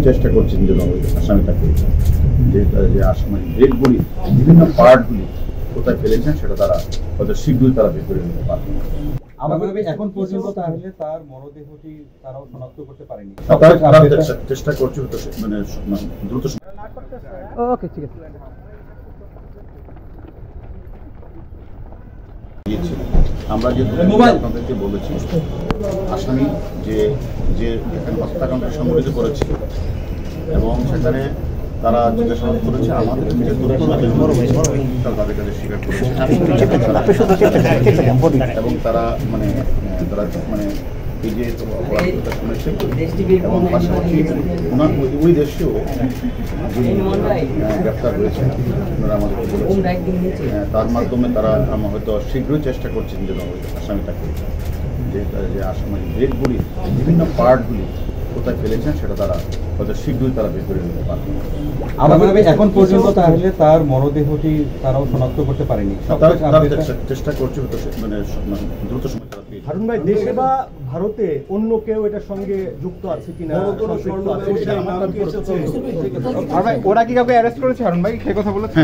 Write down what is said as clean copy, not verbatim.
চেষ্টা করছেন যে আসামি তাকে যে আসামি ডেড বডি বিভিন্ন পার্টগুলি কোথায় ফেলেছেন সেটা তারা হয়তো শীঘ্রই তারা বের করে নিতে পারবে। এখন পর্যন্ত তাহলে তার মরদেহটি তারাও শনাক্ত করতে পারেনি। চেষ্টা করছি মানে দ্রুত। ওকে, ঠিক আছে। আমরা যে আপনাদেরকে বলেছি আসামি যে যে এখানে হত্যাকাণ্ড সংঘটিত করেছে এবং সেখানে তারা জিজ্ঞাসাবাদ করেছে আমাদের তাদের কাছে স্বীকার করেছে এবং তারা মানে এই যে অপরাধটা শুনেছে এবং পাশাপাশি ওই দেশেও যিনি গ্রেপ্তার হয়েছেন ওনারা আমাদেরকে বলেছেন তার মাধ্যমে তারা হয়তো শীঘ্রই চেষ্টা করছেন যে আসামি তাকে যে আসামি ডেড বডি বিভিন্ন পার্টগুলি কোথায় ফেলেছেন সেটা তারা হয়তো শীঘ্রই তারা বের করে নিতে পারবে। এখন পর্যন্ত তাহলে তার মরদেহটি তারাও শনাক্ত করতে পারেনি। চেষ্টা করছি মানে দ্রুত সময় তারা পেয়ে। হারুন ভাই, দেশে বা ভারতে অন্য কেউ এটার সঙ্গে যুক্ত আছে কিনা? ওরা কি কাউকে অ্যারেস্ট করেছে হারুন ভাই? সেই কথা বলেছে।